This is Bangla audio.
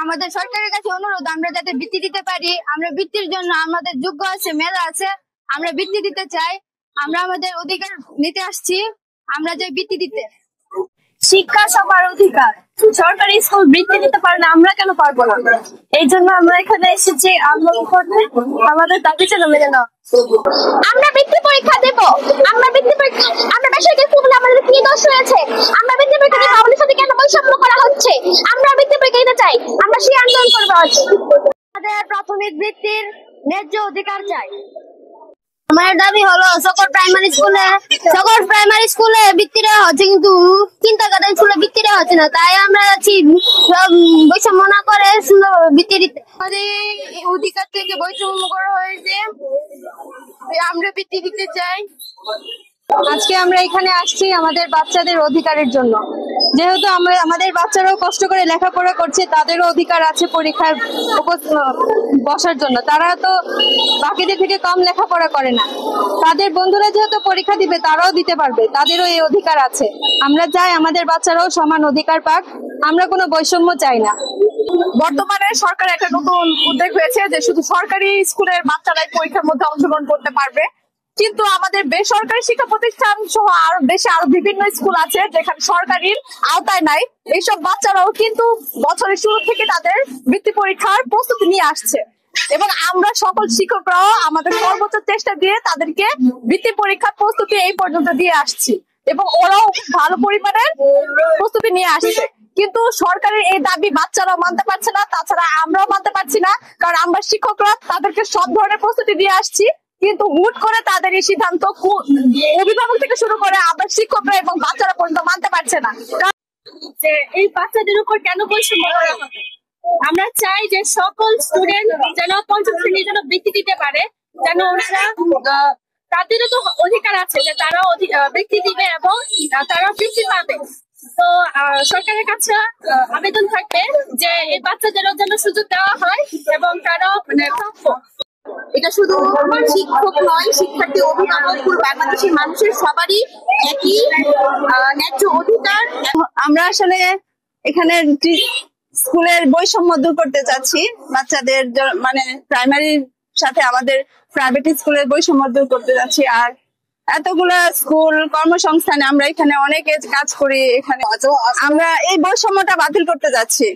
আমাদের সরকারের কাছে অনুরোধ, আমরা যাতে বৃত্তি দিতে পারি। আমরা বৃত্তির জন্য আমাদের যোগ্য আছে, মেধা আছে, আমরা বৃত্তি দিতে চাই। আমরা আমাদের অধিকার নিতে আসছি, আমরা যাই বৃত্তি দিতে। শিক্ষা সবার অধিকার, সরকারি স্কুল বৃত্তি দিতে পারে না, আমরা কেন পারবো না? এই জন্য আমরা এখানে এসেছি আন্দোলন করতে, আমাদের দাবি যেন মেনে নাও। আমরা বৃত্তি পরীক্ষা দেব, আমরা বৃত্তি পরীক্ষা, আমরা বেসরকারি স্কুলে আমাদের কি দোষ হয়েছে? আমরা বৃত্তি পরীক্ষা দেব, আমাদের সাথে কেন বৈষম্য করা হচ্ছে? আমরা বৃত্তি পরীক্ষা দিতে চাই, আমরা সেই আন্দোলন করবো আজ। আমাদের প্রাথমিক বৃত্তির ন্যায্য অধিকার চাই। আমার দাবি হলো সকল প্রাইমারি স্কুলে বৃত্তি দেওয়া হচ্ছে, কিন্তু চিন্তাগাদের স্কুলে বৃত্তি দেওয়া হচ্ছে না। তাই আমরা যাচ্ছি বৈষম্য না করে সুন্দরভাবে বৃত্তি দিতে। আমাদের অধিকার থেকে বৈষম্য করা হয়েছে, আমরা বৃত্তি দিতে চাই। আজকে আমরা এখানে আসছি আমাদের বাচ্চাদের অধিকারের জন্য। যেহেতু আমাদের বাচ্চারাও কষ্ট করে লেখাপড়া করছে, তাদেরও অধিকার আছে পরীক্ষায় বসার জন্য। তারা তো বাকিদের থেকে কম লেখাপড়া করে না, তাদের বন্ধুরা যেহেতু পরীক্ষা দিবে তারাও দিতে পারবে, তাদেরও এই অধিকার আছে। আমরা চাই আমাদের বাচ্চারাও সমান অধিকার পাক, আমরা কোনো বৈষম্য চাই না। বর্তমানে সরকার একটা নতুন উদ্যোগ হয়েছে যে শুধু সরকারি স্কুলের বাচ্চারাই পরীক্ষার মধ্যে অংশগ্রহণ করতে পারবে, কিন্তু আমাদের বেসরকারি শিক্ষা প্রতিষ্ঠান সহ আরো দেশে আরো বিভিন্ন স্কুল আছে যেখানে সরকারির আওতায় নাই। এইসব বাচ্চারাও কিন্তু বছরের শুরু থেকে তাদের বৃত্তি পরীক্ষার প্রস্তুতি নিয়ে আসছে, এবং আমরা সকল শিক্ষকরাও আমাদের সর্বোচ্চ চেষ্টা দিয়ে তাদেরকে বৃত্তি পরীক্ষার প্রস্তুতি এই পর্যন্ত দিয়ে আসছি, এবং ওরাও ভালো পরিমাণের প্রস্তুতি নিয়ে আসছে। কিন্তু সরকারের এই দাবি বাচ্চারাও মানতে পারছে না, তাছাড়া আমরাও মানতে পারছি না, কারণ আমরা শিক্ষকরা তাদেরকে সব ধরনের প্রস্তুতি দিয়ে আসছি, কিন্তু হুট করে তাদের এই সিদ্ধান্ত অভিভাবক থেকে শুরু করে আবার শিক্ষকরা এবং বাচ্চারা পর্যন্ত মানতে পারছে না। যে এই বাচ্চাদের উপর কেন বৈষম্য করা হবে? আমরা চাই যে সকল স্টুডেন্ট যেন পঞ্চম শ্রেণীর জন্য বৃত্তি দিতে পারে, যেন ওনারা তাদেরও তো অধিকার আছে যে তারা বৃত্তি দিবে এবং তারা বৃত্তি পাবে। তো সরকারের কাছে আবেদন থাকবে যে এই বাচ্চাদেরও যেন সুযোগ দেওয়া হয় এবং তারাও প্রাপ্য। এটা শুধু শিক্ষক নয়, শিক্ষার্থী, অভিভাবক, বাংলাদেশের মানুষের সবারই একই ন্যায্য অধিকার। আমরা আসলে এখানে স্কুলের বৈষম্য দূর করতে চাচ্ছি, বাচ্চাদের মানে প্রাইমারির সাথে আমাদের প্রাইভেট স্কুলের বৈষম্য দূর করতে যাচ্ছি। আর এতগুলা স্কুল কর্মসংস্থানে আমরা এখানে অনেকে কাজ করি, এখানে আমরা এই বৈষম্যটা বাতিল করতে যাচ্ছি।